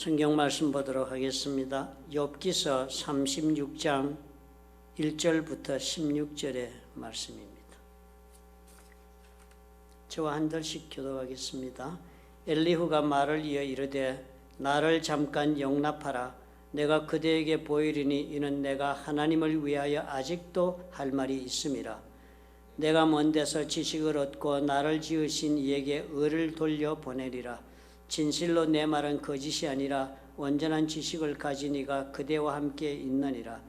성경 말씀 보도록 하겠습니다. 욥기서 36장 1절부터 16절의 말씀입니다. 저와 한 절씩 교독하겠습니다. 엘리후가 말을 이어 이르되 나를 잠깐 용납하라. 내가 그대에게 보이리니 이는 내가 하나님을 위하여 아직도 할 말이 있음이라. 내가 먼 데서 지식을 얻고 나를 지으신 이에게 의를 돌려 보내리라. 진실로 내 말은 거짓이 아니라 온전한 지식을 가진 이가 그대와 함께 있느니라.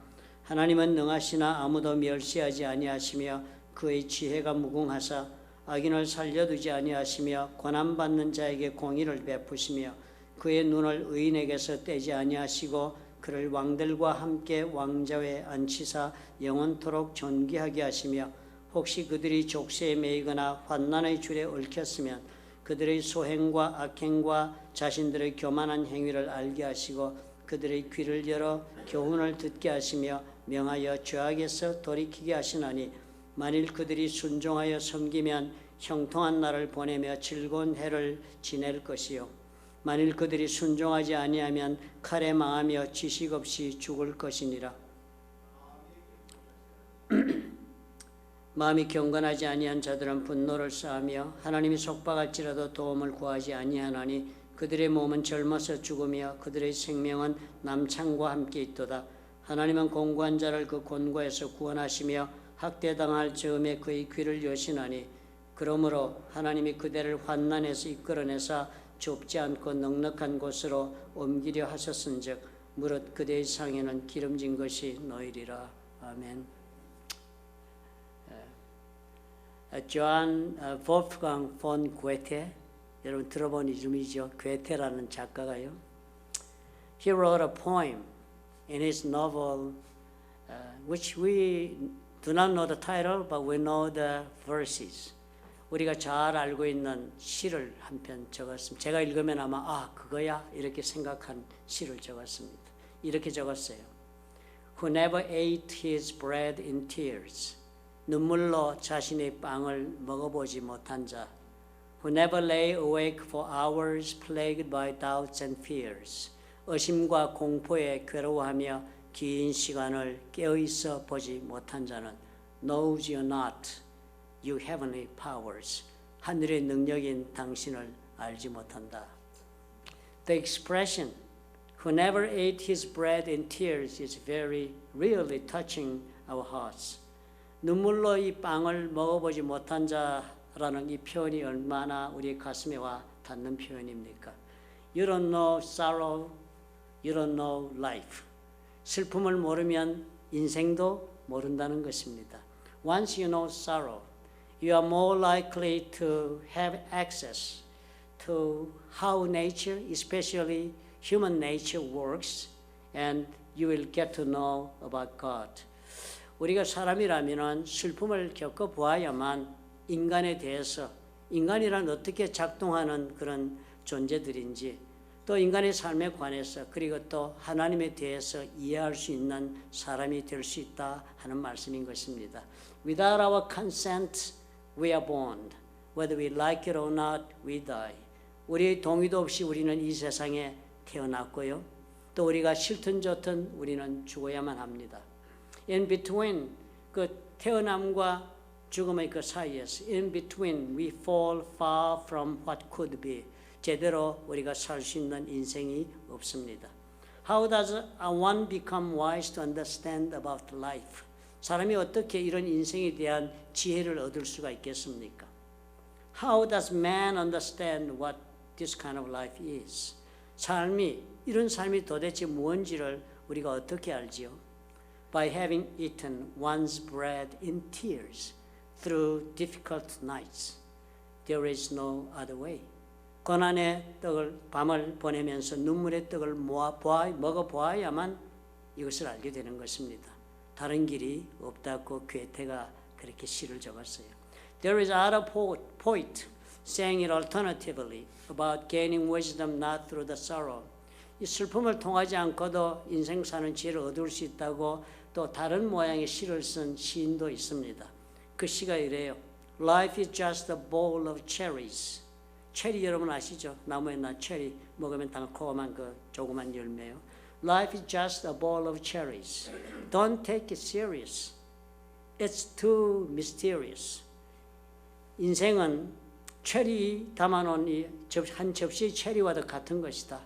하나님은 능하시나 아무도 멸시하지 아니하시며 그의 지혜가 무궁하사 악인을 살려두지 아니하시며 고난받는 자에게 공의를 베푸시며 그의 눈을 의인에게서 떼지 아니하시고 그를 왕들과 함께 왕좌에 앉히사 영원토록 존귀하게 하시며 혹시 그들이 족쇄에 매이거나 환난의 줄에 얽혔으면 그들의 소행과 악행과 자신들의 교만한 행위를 알게 하시고 그들의 귀를 열어 교훈을 듣게 하시며 명하여 죄악에서 돌이키게 하시나니 만일 그들이 순종하여 섬기면 형통한 날을 보내며 즐거운 해를 지낼 것이요 만일 그들이 순종하지 아니하면 칼에 망하며 지식 없이 죽을 것이니라. 마음이 경건하지 아니한 자들은 분노를 쌓으며 하나님이 속박할지라도 도움을 구하지 아니하나니 그들의 몸은 젊어서 죽으며 그들의 생명은 남창과 함께 있도다. 하나님은 공고한 자를 그 곤고에서 구원하시며 학대당할 즈음에 그의 귀를 여시나니 그러므로 하나님이 그대를 환난에서 이끌어내사 좁지 않고 넉넉한 곳으로 옮기려 하셨은즉 무릇 그대의 상에는 기름진 것이 놓이리라. 아멘. 조한 볼프강 폰 괴테, 여러분 들어본 이름이죠. 괴테라는 작가가요. He wrote a poem in his novel, which we do not know the title, but we know the verses. 우리가 잘 알고 있는 시를 한 편 적었습니다. 제가 읽으면 아마 그거야 이렇게 생각한 시를 적었습니다. 이렇게 적었어요. Who never ate his bread in tears. 눈물로 자신의 빵을 먹어보지 못한 자. Who never lay awake for hours plagued by doubts and fears. 의심과 공포에 괴로워하며 긴 시간을 깨어있어 보지 못한 자는 knows you not, you heavenly powers. 하늘의 능력인 당신을 알지 못한다. The expression who never ate his bread in tears is very really touching our hearts. 눈물로 이 빵을 먹어보지 못한 자라는 이 표현이 얼마나 우리 가슴에 와 닿는 표현입니까? You don't know sorrow, you don't know life. 슬픔을 모르면 인생도 모른다는 것입니다. Once you know sorrow, you are more likely to have access to how nature, especially human nature, works, and you will get to know about God. 우리가 사람이라면 슬픔을 겪어보아야만 인간에 대해서, 인간이란 어떻게 작동하는 그런 존재들인지, 또 인간의 삶에 관해서, 그리고 또 하나님에 대해서 이해할 수 있는 사람이 될 수 있다 하는 말씀인 것입니다. Without our consent, we are born. Whether we like it or not, we die. 우리의 동의도 없이 우리는 이 세상에 태어났고요. 또 우리가 싫든 좋든 우리는 죽어야만 합니다. In between, 그 태어남과 죽음의 그 사이에서 in between we fall far from what could be. 제대로 우리가 살 수 있는 인생이 없습니다. How does one become wise to understand about life? 사람이 어떻게 이런 인생에 대한 지혜를 얻을 수가 있겠습니까? How does man understand what this kind of life is? 삶이, 이런 삶이 도대체 무엇인지를 우리가 어떻게 알지요? By having eaten one's bread in tears through difficult nights. There is no other way. 고난의 떡을 밤을 보내면서 눈물의 떡을 먹어보아야만 이것을 알게 되는 것입니다. 다른 길이 없다고 괴테가 그렇게 시를 적었어요. There is other poet saying it alternatively about gaining wisdom not through the sorrow. 이 슬픔을 통하지 않고도 인생 사는 지혜를 얻을 수 있다고 또 다른 모양의 시를 쓴 시인도 있습니다. 그 시가 이래요. Life is just a bowl of cherries. 체리 여러분 아시죠? 나무에 난 체리 먹으면 달콤한 그 조그만 열매요. Life is just a bowl of cherries. Don't take it serious. It's too mysterious. 인생은 체리 담아놓은 한 접시 체리와도 같은 것이다.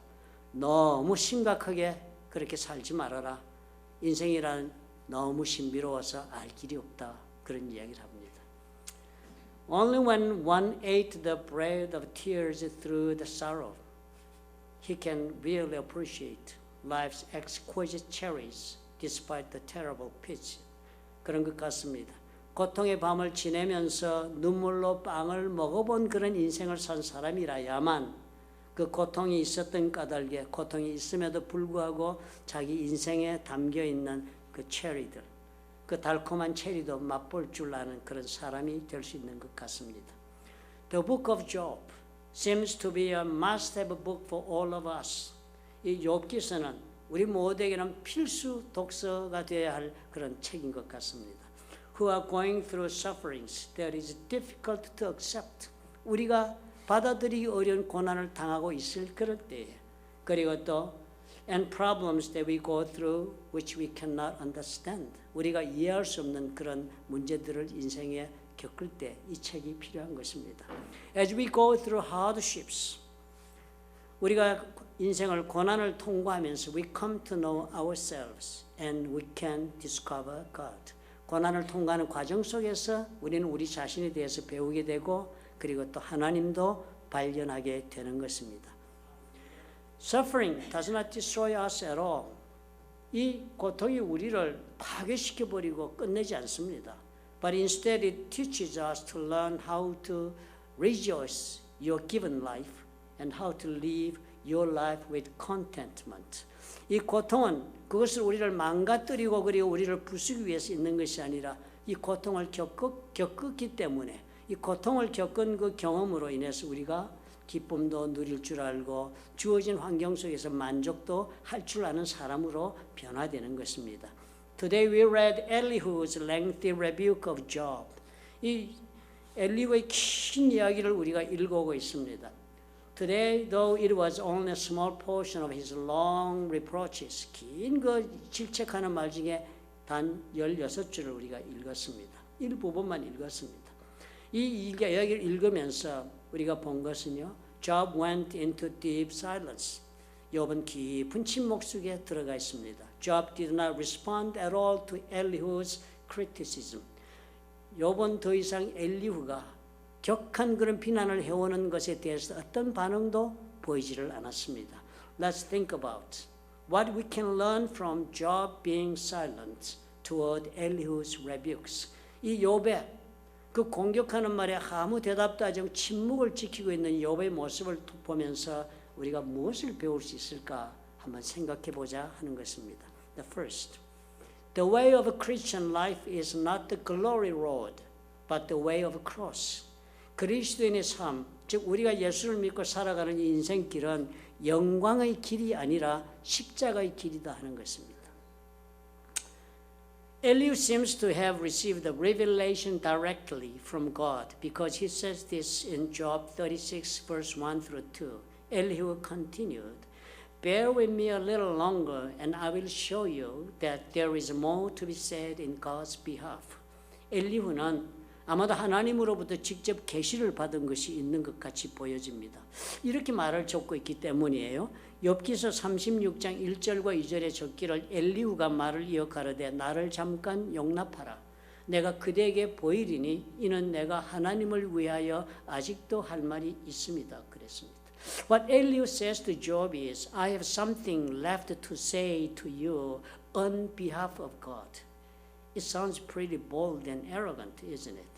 너무 심각하게 그렇게 살지 말아라. 인생이란 너무 신비로워서 알 길이 없다. 그런 이야기를 합니다. Only when one ate the bread of tears through the sorrow, he can really appreciate life's exquisite cherries despite the terrible pitch. 그런 것 같습니다. 고통의 밤을 지내면서 눈물로 빵을 먹어본 그런 인생을 산 사람이라야만 그 고통이 있었던 까닭에 고통이 있음에도 불구하고 자기 인생에 담겨있는 그 체리들, 그 달콤한 체리도 맛볼 줄 아는 그런 사람이 될 수 있는 것 같습니다. The book of Job seems to be a must-have book for all of us. 이 욥기서는 우리 모두에게는 필수 독서가 되어야 할 그런 책인 것 같습니다. Who are going through sufferings that is difficult to accept. 우리가 받아들이기 어려운 고난을 당하고 있을 그럴 때에 그리고 또 and problems that we go through which we cannot understand. 우리가 이해할 수 없는 그런 문제들을 인생에 겪을 때 이 책이 필요한 것입니다. As we go through hardships, 우리가 인생을 고난을 통과하면서 we come to know ourselves and we can discover God. 고난을 통과하는 과정 속에서 우리는 우리 자신에 대해서 배우게 되고 그리고 또 하나님도 발견하게 되는 것입니다. Suffering does not destroy us at all. 이 고통이 우리를 파괴시켜버리고 끝내지 않습니다. But instead it teaches us to learn how to rejoice your given life and how to live your life with contentment. 이 고통은 그것을 우리를 망가뜨리고 그리고 우리를 부수기 위해서 있는 것이 아니라 이 고통을 겪었기 때문에 이 고통을 겪은 그 경험으로 인해서 우리가 기쁨도 누릴 줄 알고 주어진 환경 속에서 만족도 할 줄 아는 사람으로 변화되는 것입니다. Today we read Elihu's lengthy rebuke of Job. 이 엘리후의 긴 이야기를 우리가 읽어오고 있습니다. Today, though it was only a small portion of his long reproaches, 긴 그 질책하는 말 중에 단 16줄을 우리가 읽었습니다. 일부분만 읽었습니다. 이 이야기를 읽으면서 우리가 본 것은요. Job went into deep silence. 욥은 깊은 침묵 속에 들어가 있습니다. Job did not respond at all to Elihu's criticism. 욥은 더 이상 엘리후가 격한 그런 비난을 해오는 것에 대해서 어떤 반응도 보이지를 않았습니다. Let's think about what we can learn from Job being silent toward Elihu's rebukes. 이 욥의 그 공격하는 말에 아무 대답도 하지 않고 침묵을 지키고 있는 욥의 모습을 보면서 우리가 무엇을 배울 수 있을까 한번 생각해 보자 하는 것입니다. The first, the way of a Christian life is not the glory road, but the way of a cross. 그리스도인의 삶, 즉 우리가 예수를 믿고 살아가는 이 인생길은 영광의 길이 아니라 십자가의 길이다 하는 것입니다. Elihu seems to have received the revelation directly from God because he says this in Job 36 verse 1 through 2. Elihu continued, Bear with me a little longer and I will show you that there is more to be said in God's behalf. 엘리후는 아마도 하나님으로부터 직접 계시를 받은 것이 있는 것 같이 보여집니다. 이렇게 말을 적고 있기 때문이에요. 욥기서 36장 1절과 2절에 적기를 엘리후가 말을 이어 가로되 나를 잠깐 용납하라. 내가 그대에게 보이리니 이는 내가 하나님을 위하여 아직도 할 말이 있습니다. 그랬습니다. What Elihu says to Job is, I have something left to say to you on behalf of God. It sounds pretty bold and arrogant, isn't it?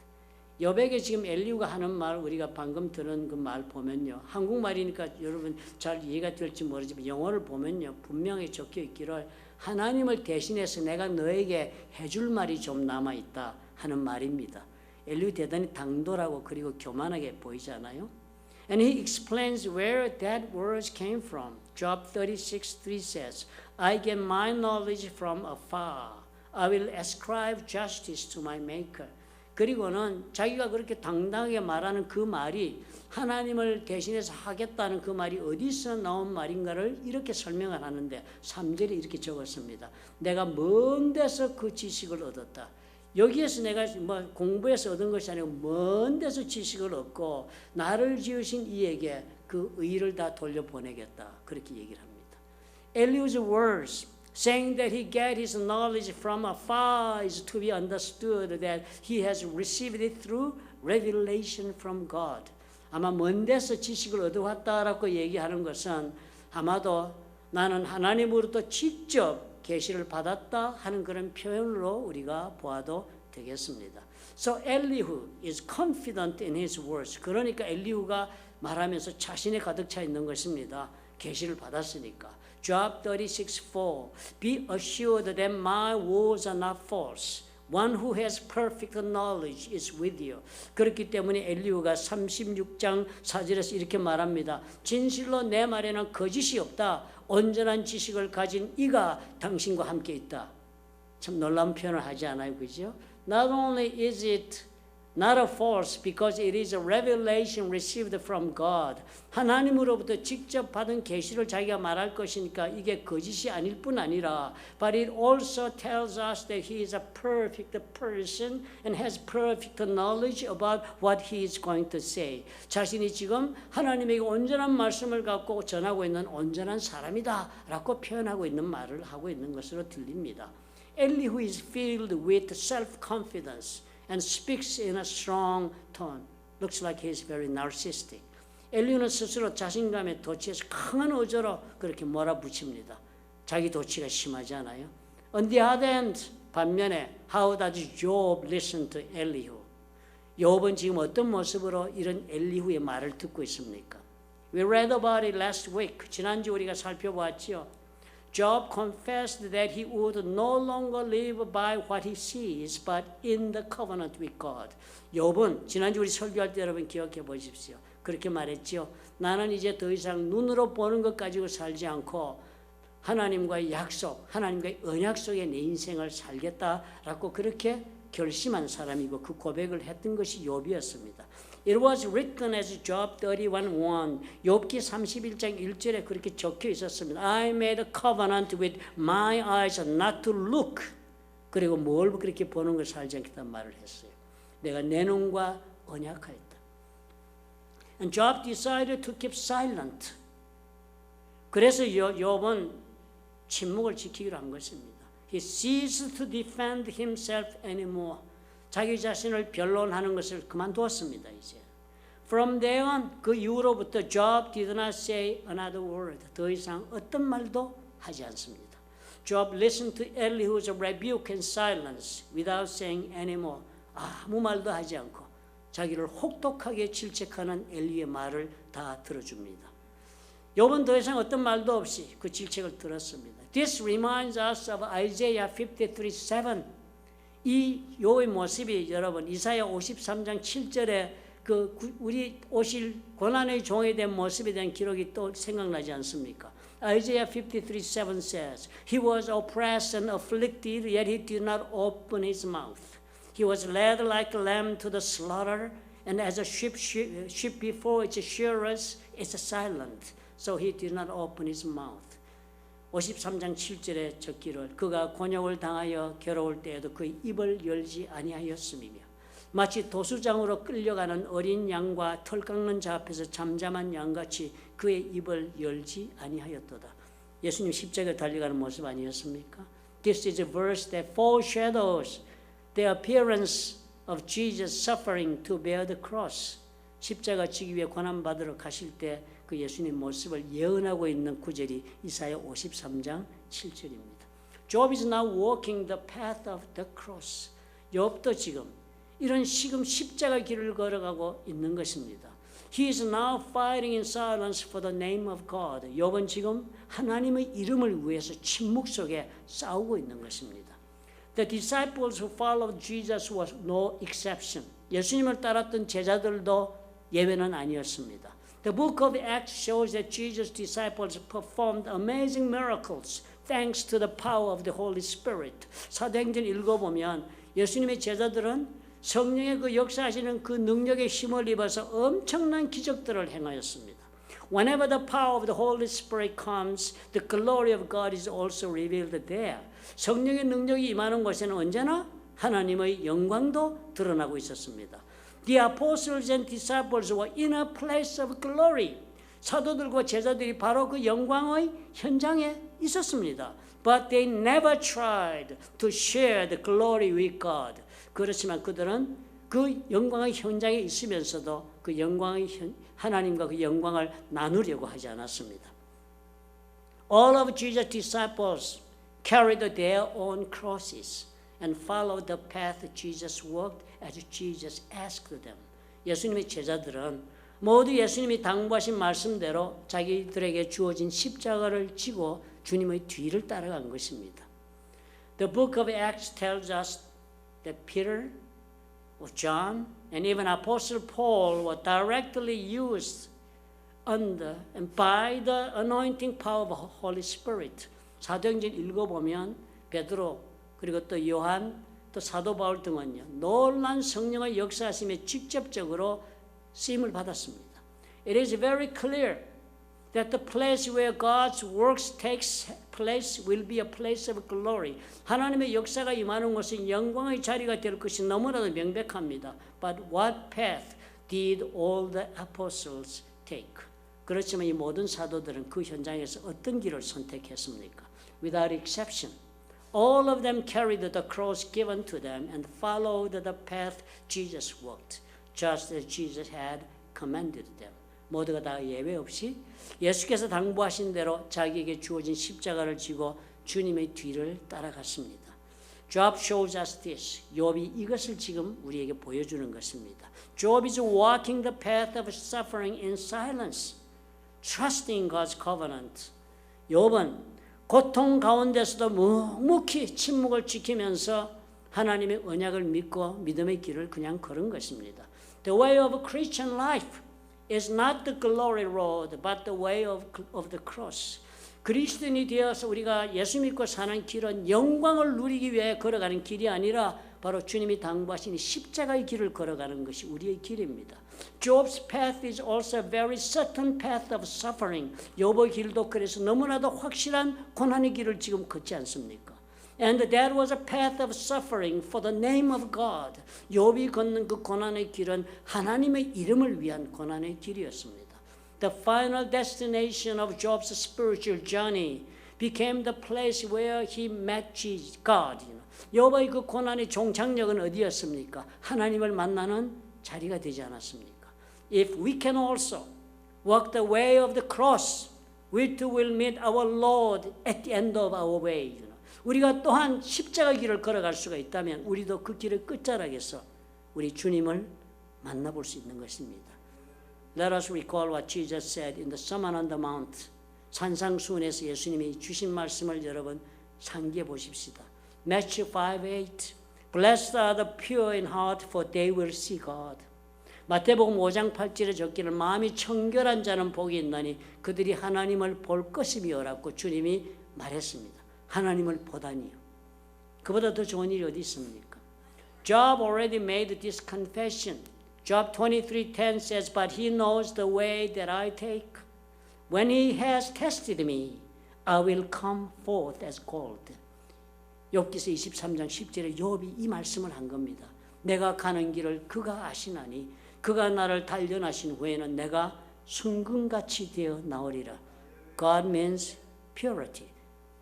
욥에게 지금 엘리후가 하는 말 우리가 방금 들은 그 말 보면요. 한국말이니까 여러분 잘 이해가 될지 모르지만 영어를 보면요. 분명히 적혀 있기를 하나님을 대신해서 내가 너에게 해줄 말이 좀 남아있다 하는 말입니다. 엘리후 대단히 당돌하고 그리고 교만하게 보이잖아요. And he explains where that words came from. Job 36:3 says, I get my knowledge from afar. I will ascribe justice to my maker. 그리고는 자기가 그렇게 당당하게 말하는 그 말이 하나님을 대신해서 하겠다는 그 말이 어디서 나온 말인가를 이렇게 설명을 하는데 3절에 이렇게 적었습니다. 내가 먼 데서 그 지식을 얻었다. 여기에서 내가 뭐 공부해서 얻은 것이 아니고 먼 데서 지식을 얻고 나를 지으신 이에게 그 의를 다 돌려보내겠다. 그렇게 얘기를 합니다. Elihu's words saying that he get his knowledge from afar is to be understood that he has received it through revelation from God. 아마 먼 데서 지식을 얻어왔다라고 얘기하는 것은 아마도 나는 하나님으로부터 직접 계시를 받았다 하는 그런 표현으로 우리가 보아도 되겠습니다. So Elihu is confident in his words. 그러니까 엘리후가 말하면서 자신에 가득 차 있는 것입니다. 계시를 받았으니까. Job 36:4 Be assured that my words are not false. One who has perfect knowledge is with you. 그렇기 때문에 엘리후가 36장 4절에서 이렇게 말합니다. 진실로 내 말에는 거짓이 없다. 온전한 지식을 가진 이가 당신과 함께 있다. 참 놀라운 표현을 하지 않아요, 그죠? Not only is it not a false because it is a revelation received from God. 하나님으로부터 직접 받은 계시를 자기가 말할 것이니까 이게 거짓이 아닐 뿐 아니라 but it also tells us that he is a perfect person and has perfect knowledge about what he is going to say. 자신이 지금 하나님에게 온전한 말씀을 갖고 전하고 있는 온전한 사람이다 라고 표현하고 있는 말을 하고 있는 것으로 들립니다. Elihu is filled with self-confidence and speaks in a strong tone. Looks like he is very narcissistic. 엘리후는 스스로 자신감에 도취해서 강한 어조로 그렇게 몰아붙입니다. 자기 도취가 심하지 않아요? On the other hand, 반면에 how does Job listen to Elihu? 욥은 지금 어떤 모습으로 이런 엘리후의 말을 듣고 있습니까? We read about it last week. 지난주 우리가 살펴보았죠. Job confessed that he would no longer live by what he sees, but in the covenant with God. 욥은 지난주 우리 설교할 때 여러분 기억해 보십시오. 그렇게 말했죠. 나는 이제 더 이상 눈으로 보는 것 가지고 살지 않고 하나님과의 약속, 하나님과의 언약 속에 내 인생을 살겠다라고 그렇게 결심한 사람이고 그 고백을 했던 것이 욥이었습니다. It was written as Job 31:1. 욥기 31장 1절에 그렇게 적혀 있었습니다. I made a covenant with my eyes not to look. 그리고 뭘 그렇게 보는 걸 살지 않겠다는 말을 했어요. 내가 내 눈과 언약하였다. And Job decided to keep silent. 그래서 욥은 침묵을 지키기로 한 것입니다. He ceased to defend himself anymore. 자기 자신을 변론하는 것을 그만두었습니다. 이제. From there on, 그 이후로부터 Job did not say another word. 더 이상 어떤 말도 하지 않습니다. Job listened to Elihu's rebuke and silence without saying anymore. 아무 말도 하지 않고 자기를 혹독하게 질책하는 엘리의 말을 다 들어줍니다. 욥은 더 이상 어떤 말도 없이 그 질책을 들었습니다. This reminds us of Isaiah 53:7. 이 욥의 모습이 여러분 이사야 53장 7절에 그 우리 오실 고난의 종에 대한 모습에 대한 기록이 또 생각나지 않습니까? Isaiah 53:7 says, He was oppressed and afflicted, yet he did not open his mouth. He was led like a lamb to the slaughter, and as a sheep before its shearers is silent, so he did not open his mouth. 53장 7절에 적기를 그가 곤욕을 당하여 괴로울 때에도 그의 입을 열지 아니하였음이며 마치 도수장으로 끌려가는 어린 양과 털 깎는 자 앞에서 잠잠한 양같이 그의 입을 열지 아니하였도다. 예수님 십자가에 달려가는 모습 아니었습니까? This is a verse that foreshadows the appearance of Jesus suffering to bear the cross. 십자가 지기 위해 고난받으러 가실 때 그 예수님 모습을 예언하고 있는 구절이 이사야 53장 7절입니다. Job is now walking the path of the cross. 욥도 지금 이런 지금 십자가 길을 걸어가고 있는 것입니다. He is now fighting in silence for the name of God. 욥은 지금 하나님의 이름을 위해서 침묵 속에 싸우고 있는 것입니다. The disciples who followed Jesus was no exception. 예수님을 따랐던 제자들도 예외는 아니었습니다. The book of Acts shows that Jesus' disciples performed amazing miracles thanks to the power of the Holy Spirit. 사도행전 읽어보면 예수님의 제자들은 성령의 그 역사하시는 그 능력의 힘을 입어서 엄청난 기적들을 행하였습니다. Whenever the power of the Holy Spirit comes, the glory of God is also revealed there. 성령의 능력이 임하는 곳에는 언제나 하나님의 영광도 드러나고 있었습니다. The apostles and disciples were in a place of glory. 사도들과 제자들이 바로 그 영광의 현장에 있었습니다. But they never tried to share the glory with God. 그렇지만 그들은 그 영광의 현장에 있으면서도 그 영광의 하나님과 그 영광을 나누려고 하지 않았습니다. All of Jesus' disciples carried their own crosses and followed the path Jesus walked as Jesus asked them. 예수님의 제자들은 모두 예수님이 당부하신 말씀대로 자기들에게 주어진 십자가를 지고 주님의 뒤를 따라간 것입니다. The book of Acts tells us that Peter, or John, and even Apostle Paul were directly used under and by the anointing power of the Holy Spirit. 사도행전 읽어보면 베드로 그리고 또 요한 또 사도 바울 등은요 놀란 성령의 역사하심에 직접적으로 쓰임을 받았습니다. It is very clear that the place where God's works takes place will be a place of glory. 하나님의 역사가 임하는 곳은 영광의 자리가 될 것이 너무나도 명백합니다. But what path did all the apostles take? 그렇지만 이 모든 사도들은 그 현장에서 어떤 길을 선택했습니까? Without exception, all of them carried the cross given to them and followed the path Jesus walked, just as Jesus had commanded them. 모두가 다 예외 없이 예수께서 당부하신 대로 자기에게 주어진 십자가를 지고 주님의 뒤를 따라갔습니다. Job shows us this. 욥이 이것을 지금 우리에게 보여주는 것입니다. Job is walking the path of suffering in silence, trusting God's covenant. 욥은 고통 가운데서도 묵묵히 침묵을 지키면서 하나님의 언약을 믿고 믿음의 길을 그냥 걸은 것입니다. The way of Christian life is not the glory road, but the way of the cross. 그리스도인이 되어서 우리가 예수 믿고 사는 길은 영광을 누리기 위해 걸어가는 길이 아니라 바로 주님이 당부하신 십자가의 길을 걸어가는 것이 우리의 길입니다. Job's path is also a very certain path of suffering. 욥의 길도 그래서 너무나도 확실한 고난의 길을 지금 걷지 않습니까? And that was a path of suffering for the name of God. 욥이 걷는 그 고난의 길은 하나님의 이름을 위한 고난의 길이었습니다. The final destination of Job's spiritual journey became the place where he met God. 욥의 그 고난의 종착역은 어디였습니까? 하나님을 만나는 자리가 되지 않았습니까? If we can also walk the way of the cross, we too will meet our Lord at the end of our way. 우리가 또한 십자가 길을 걸어갈 수가 있다면 우리도 그 길의 끝자락에서 우리 주님을 만나볼 수 있는 것입니다. Let us recall what Jesus said in the Sermon on the Mount. 산상수훈에서 예수님이 주신 말씀을 여러분 상기해 보십시다. Matthew 5:8. Blessed are the pure in heart, for they will see God. 마태복음 5장 8절에 적기를 마음이 청결한 자는 복이 있나니 그들이 하나님을 볼 것임이요라고 주님이 말했습니다. 하나님을 보다니요. 그보다 더 좋은 일이 어디 있습니까? Job already made this confession. Job 23:10 says, But he knows the way that I take. When he has tested me, I will come forth as gold. 욥기서 23장 10절에 욥이 이 말씀을 한 겁니다. 내가 가는 길을 그가 아시나니 그가 나를 단련하신 후에는 내가 순금같이 되어 나오리라. God means purity.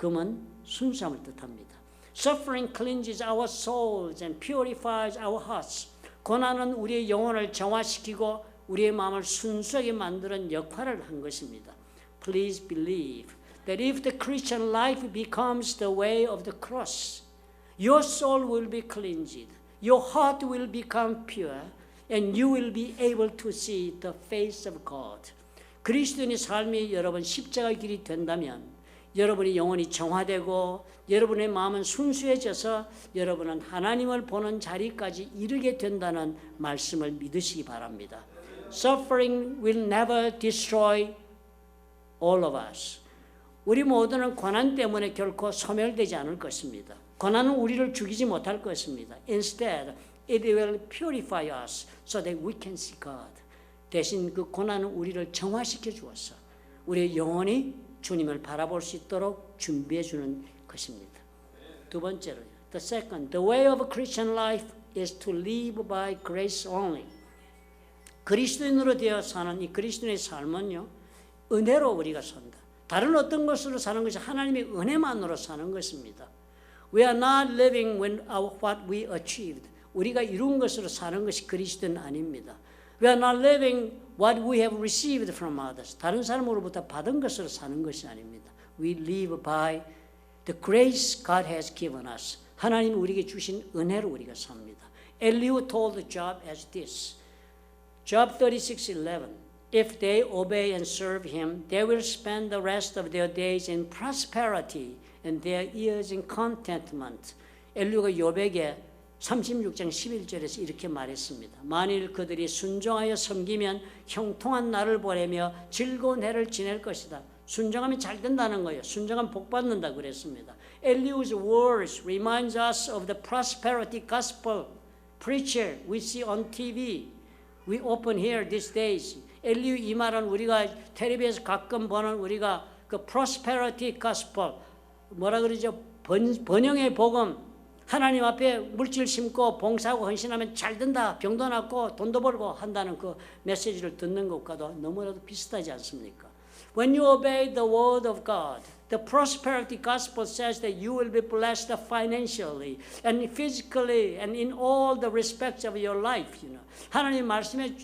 금은 순수함을 뜻합니다. Suffering cleanses our souls and purifies our hearts. 고난은 우리의 영혼을 정화시키고 우리의 마음을 순수하게 만드는 역할을 한 것입니다. Please believe that if the Christian life becomes the way of the cross, your soul will be cleansed, your heart will become pure, and you will be able to see the face of God. 그리스도인의 삶이 여러분 십자가 길이 된다면 여러분의 영혼이 정화되고 여러분의 마음은 순수해져서 여러분은 하나님을 보는 자리까지 이르게 된다는 말씀을 믿으시기 바랍니다. Suffering will never destroy all of us. 우리 모두는 고난 때문에 결코 소멸되지 않을 것입니다. 고난은 우리를 죽이지 못할 것입니다. Instead, It will purify us so that we can see God. 대신 그 고난은 우리를 정화시켜 주어서 우리의 영혼이 주님을 바라볼 수 있도록 준비해 주는 것입니다. 두 번째로, the second, the way of a Christian life is to live by grace only. 그리스도인으로 되어 사는 이 그리스도인의 삶은요, 은혜로 우리가 산다. 다른 어떤 것으로 사는 것이 하나님의 은혜만으로 사는 것입니다. We are not living with what we achieved. 우리가 이룬 것으로 사는 것이 그리스도는 아닙니다. We are not living what we have received from others. 다른 사람으로부터 받은 것으로 사는 것이 아닙니다. We live by the grace God has given us. 하나님 우리에게 주신 은혜로 우리가 삽니다. Elihu told Job as this. Job 36:11. If they obey and serve him, they will spend the rest of their days in prosperity and their years in contentment. 엘리후가 욥에게 36장 11절에서 이렇게 말했습니다. 만일 그들이 순종하여 섬기면 형통한 날을 보내며 즐거운 해를 지낼 것이다. 순종하면 잘 된다는 거예요. 순종하면 복 받는다 그랬습니다. Elihu's words reminds us of the prosperity gospel preacher we see on TV. We often hear these days. 엘리후 이 말은 우리가 텔레비에서 가끔 보는 우리가 그 prosperity gospel 뭐라 그러죠? 번영의 복음. 하나님 앞에 물질 심고 봉사하고 헌신하면 잘 된다. 병도 낫고 돈도 벌고 한다는 그 메시지를 듣는 것과도 너무나도 비슷하지 않습니까? When you obey the word of God, the prosperity gospel says that you will be blessed financially and physically and in all the respects of your life. 하나님 말씀에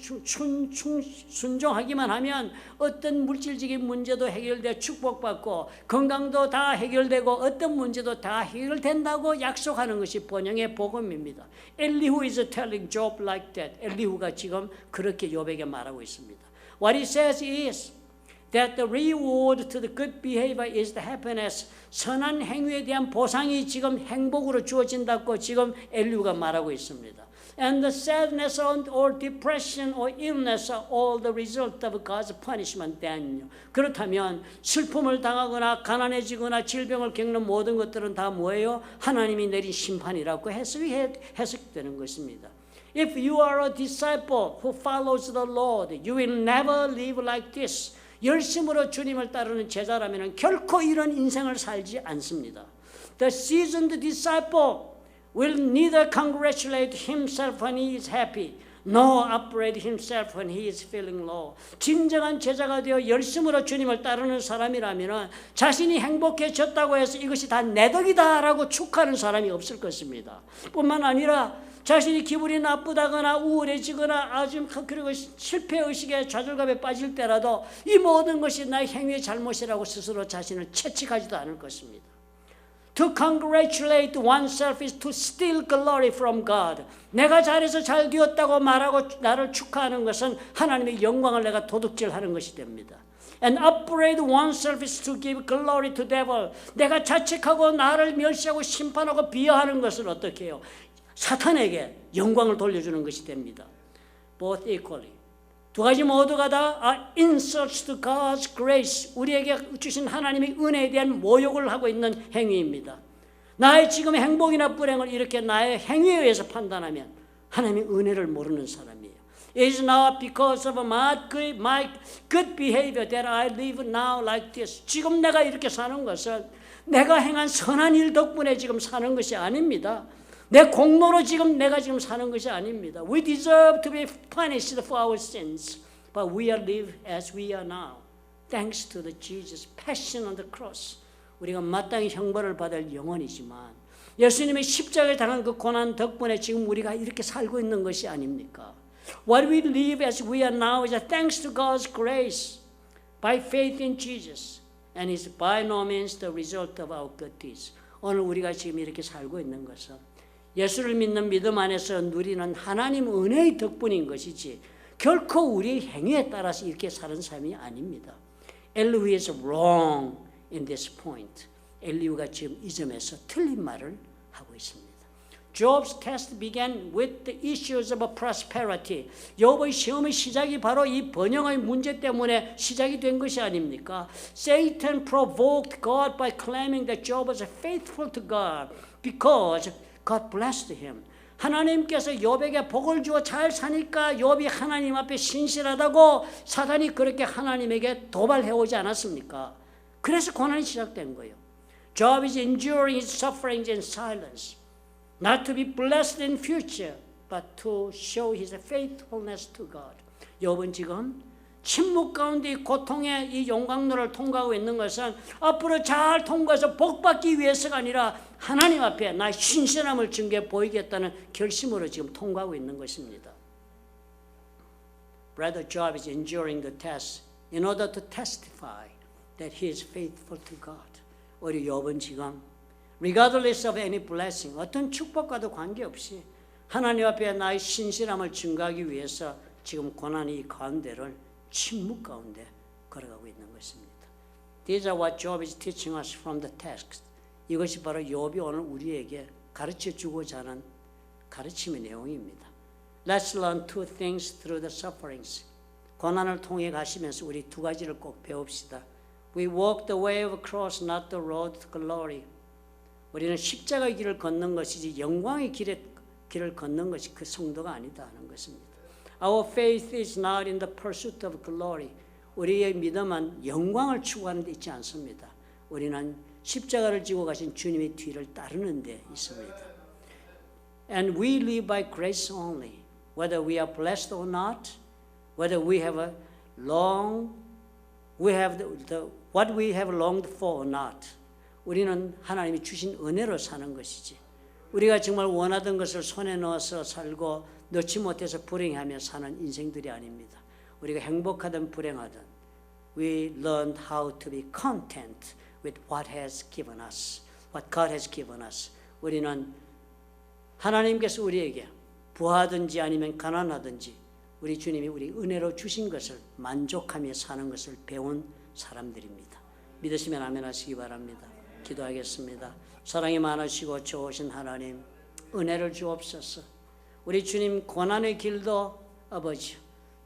순종하기만 하면 어떤 물질적인 문제도 해결돼 축복받고 건강도 다 해결되고 어떤 문제도 다 해결된다고 약속하는 것이 번영의 복음입니다. Elihu is telling Job like that. 엘리후가 지금 그렇게 욥에게 말하고 있습니다. What he says is that the reward to the good behavior is the happiness. 선한 행위에 대한 보상이 지금 행복으로 주어진다고 지금 엘리후가 말하고 있습니다. And the sadness or depression or illness are all the result of God's punishment. Then 그렇다면 슬픔을 당하거나 가난해지거나 질병을 겪는 모든 것들은 다 뭐예요? 하나님이 내린 심판이라고 해석되는 것입니다. If you are a disciple who follows the Lord, you will never live like this. 열심으로 주님을 따르는 제자라면 결코 이런 인생을 살지 않습니다. The seasoned disciple will neither congratulate himself when he is happy, nor upbraid himself when he is feeling low. 진정한 제자가 되어 열심으로 주님을 따르는 사람이라면 자신이 행복해졌다고 해서 이것이 다 내 덕이다라고 축하하는 사람이 없을 것입니다. 뿐만 아니라 자신이 기분이 나쁘다거나 우울해지거나 아주 그리고 실패의식에 좌절감에 빠질 때라도 이 모든 것이 나의 행위의 잘못이라고 스스로 자신을 채찍하지도 않을 것입니다. To congratulate oneself is to steal glory from God. 내가 잘해서 잘 되었다고 말하고 나를 축하하는 것은 하나님의 영광을 내가 도둑질하는 것이 됩니다. And upbraid oneself is to give glory to devil. 내가 자책하고 나를 멸시하고 심판하고 비하하는 것은 어떻게 해요? 사탄에게 영광을 돌려주는 것이 됩니다. Both equally. 두 가지 모두가 다 are insults to God's grace. 우리에게 주신 하나님의 은혜에 대한 모욕을 하고 있는 행위입니다. 나의 지금의 행복이나 불행을 이렇게 나의 행위에 의해서 판단하면 하나님의 은혜를 모르는 사람이에요. It is not because of my good behavior that I live now like this. 지금 내가 이렇게 사는 것은 내가 행한 선한 일 덕분에 지금 사는 것이 아닙니다. 내 공로로 지금 내가 지금 사는 것이 아닙니다. We deserve to be punished for our sins, but we are live as we are now, thanks to the Jesus' passion on the cross. 우리가 마땅히 형벌을 받을 영혼이지만 예수님의 십자가에 당한 그 고난 덕분에 지금 우리가 이렇게 살고 있는 것이 아닙니까? What we live as we are now is thanks to God's grace, by faith in Jesus, and is by no means the result of our good deeds. 오늘 우리가 지금 이렇게 살고 있는 것은 예수를 믿는 믿음 안에서 누리는 하나님 은혜의 덕분인 것이지 결코 우리의 행위에 따라서 이렇게 사는 삶이 아닙니다. Elihu is wrong in this point. 엘리후가 지금 이 점에서 틀린 말을 하고 있습니다. Job's test began with the issues of prosperity. 욥의 시험의 시작이 바로 이 번영의 문제 때문에 시작이 된 것이 아닙니까? Satan provoked God by claiming that Job was faithful to God because God blessed him. 하나님께서 욥에게 복을 주어 잘 사니까 욥이 하나님 앞에 신실하다고 사단이 그렇게 하나님에게 도발해오지 않았습니까? 그래서 고난이 시작된 거예요. Job is enduring his sufferings in silence, not to be blessed in future, but to show his faithfulness to God. 욥은 지금 침묵 가운데 고통의 이 용광로를 통과하고 있는 것은 앞으로 잘 통과해서 복받기 위해서가 아니라 하나님 앞에 나의 신실함을 증거해 보이겠다는 결심으로 지금 통과하고 있는 것입니다. Brother Job is enduring the test in order to testify that he is faithful to God. 우리 욥은 지금 regardless of any blessing, 어떤 축복과도 관계없이 하나님 앞에 나의 신실함을 증거하기 위해서 지금 고난이 이 가운데를 침묵 가운데 걸어가고 있는 것입니다. These are what Job is teaching us from the text. 이것이 바로 욥이 오늘 우리에게 가르쳐주고자 하는 가르침의 내용입니다. Let's learn two things through the sufferings. 고난을 통해 가시면서 우리 두 가지를 꼭 배웁시다. We walk the way of cross, not the road to glory. 우리는 십자가의 길을 걷는 것이지 영광의 길을 걷는 것이 그 성도가 아니다 하는 것입니다. Our faith is not in the pursuit of glory. 우리의 믿음은 영광을 추구하는 데 있지 않습니다. 우리는 십자가를 지고 가신 주님의 뒤를 따르는 데 있습니다. And we live by grace only. Whether we are blessed or not, whether we have what we have longed for or not. 우리는 하나님이 주신 은혜로 사는 것이지. 우리가 정말 원하던 것을 손에 넣어서 살고 넣지 못해서 불행하며 사는 인생들이 아닙니다. 우리가 행복하든 불행하든 we learned how to be content with what has given us, what God has given us. 우리는 하나님께서 우리에게 부하든지 아니면 가난하든지 우리 주님이 우리 은혜로 주신 것을 만족하며 사는 것을 배운 사람들입니다. 믿으시면 아멘 하시기 바랍니다. 기도하겠습니다. 사랑이 많으시고 좋으신 하나님, 은혜를 주옵소서. 우리 주님 고난의 길도 아버지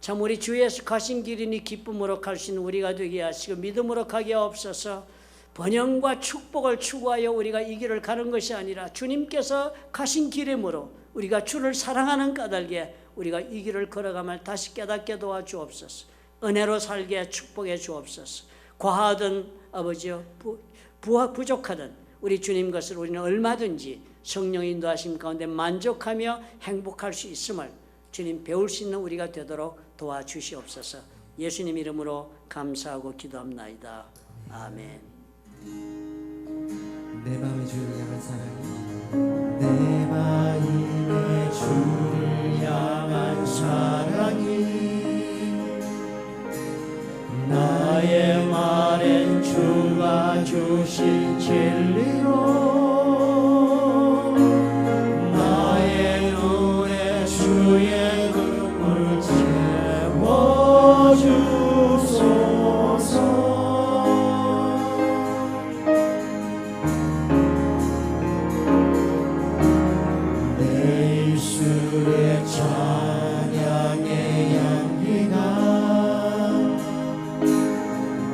참 우리 주 예수 가신 길이니 기쁨으로 갈 수 있는 우리가 되게 하시고 믿음으로 가게 하옵소서. 번영과 축복을 추구하여 우리가 이 길을 가는 것이 아니라 주님께서 가신 길이므로 우리가 주를 사랑하는 까닭에 우리가 이 길을 걸어가면 다시 깨닫게 도와주옵소서. 은혜로 살게 축복해 주옵소서. 과하든 아버지여 부족하든 우리 주님 것을 우리는 얼마든지 성령 인도하심 가운데 만족하며 행복할 수 있음을 주님 배울 수 있는 우리가 되도록 도와주시옵소서. 예수님 이름으로 감사하고 기도합나이다. 아멘. 내 마음의 주를 향한 사랑이 내 마음의 주를 향한 사랑이 나의 말엔 주가 주신 진리로 나의 눈에 주의 눈물 채워주소서. 내 입술에 찬양의 향기가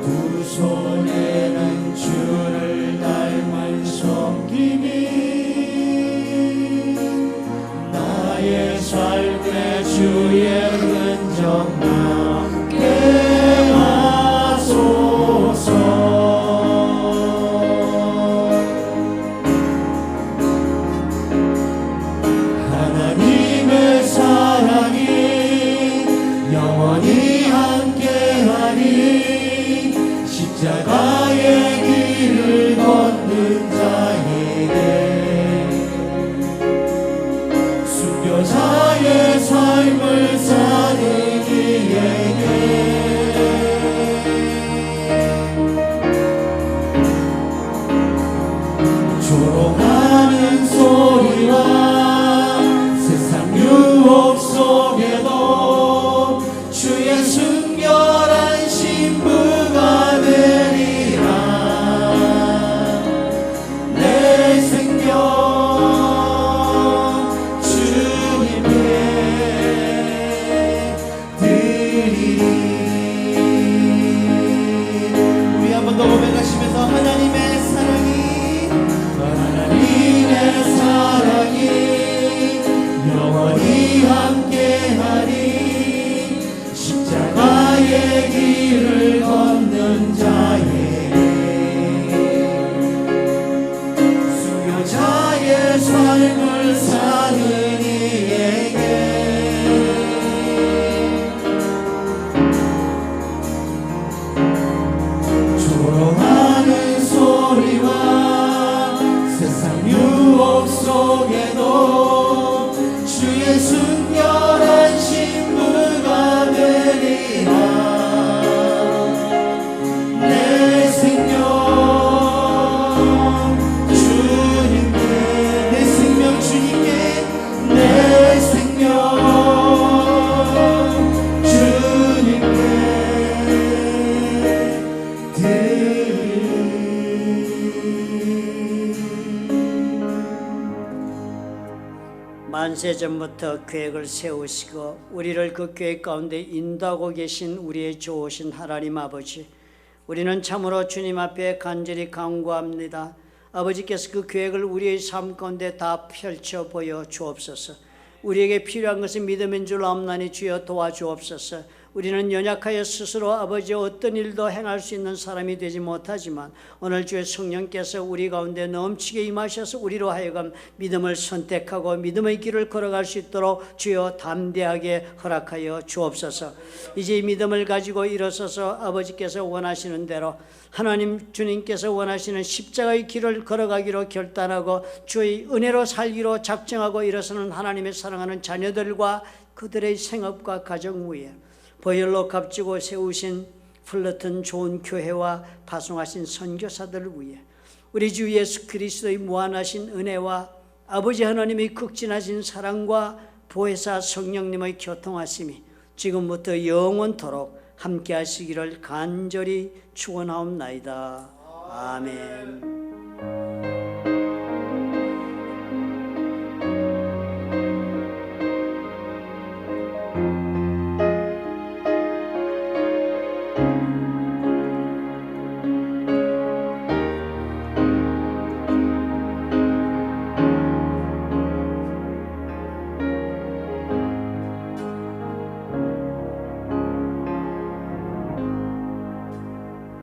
두 손에는 주를 닮은 섬김이 나의 삶에 주의 흔적 남게 하소서. 하나님의 사랑이 영원히 함께하리. 십자가의 길을 걷는 자에게 순교자의 삶을 사는 이에게 조롱하는 소리와 세상 유혹 속에도 주의 순결한 신부가 되리라. 내 생명 주님께 드리리. 우리 한 번 더 고백하시면서 하나님의 사랑이 주님께 내 생명 주님께 내 생명 주님께 만세 전부터 계획을 세우시고 우리를 그 계획 가운데 인도하고 계신 우리의 좋으신 하나님 아버지, 우리는 참으로 주님 앞에 간절히 간구합니다. 아버지께서 그 계획을 우리의 삶 가운데 다 펼쳐 보여 주옵소서. 우리에게 필요한 것은 믿음인 줄 아옵나니 주여 도와주옵소서. 우리는 연약하여 스스로 아버지 어떤 일도 행할 수 있는 사람이 되지 못하지만 오늘 주의 성령께서 우리 가운데 넘치게 임하셔서 우리로 하여금 믿음을 선택하고 믿음의 길을 걸어갈 수 있도록 주여 담대하게 허락하여 주옵소서. 이제 이 믿음을 가지고 일어서서 아버지께서 원하시는 대로 하나님 주님께서 원하시는 십자가의 길을 걸어가기로 결단하고 주의 은혜로 살기로 작정하고 일어서는 하나님의 사랑하는 자녀들과 그들의 생업과 가정 위에 보혈로 값지고 세우신 플러튼 좋은 교회와 파송하신 선교사들을 위해 우리 주 예수 그리스도의 무한하신 은혜와 아버지 하나님의 극진하신 사랑과 보혜사 성령님의 교통하심이 지금부터 영원토록 함께 하시기를 간절히 축원하옵나이다. 아멘.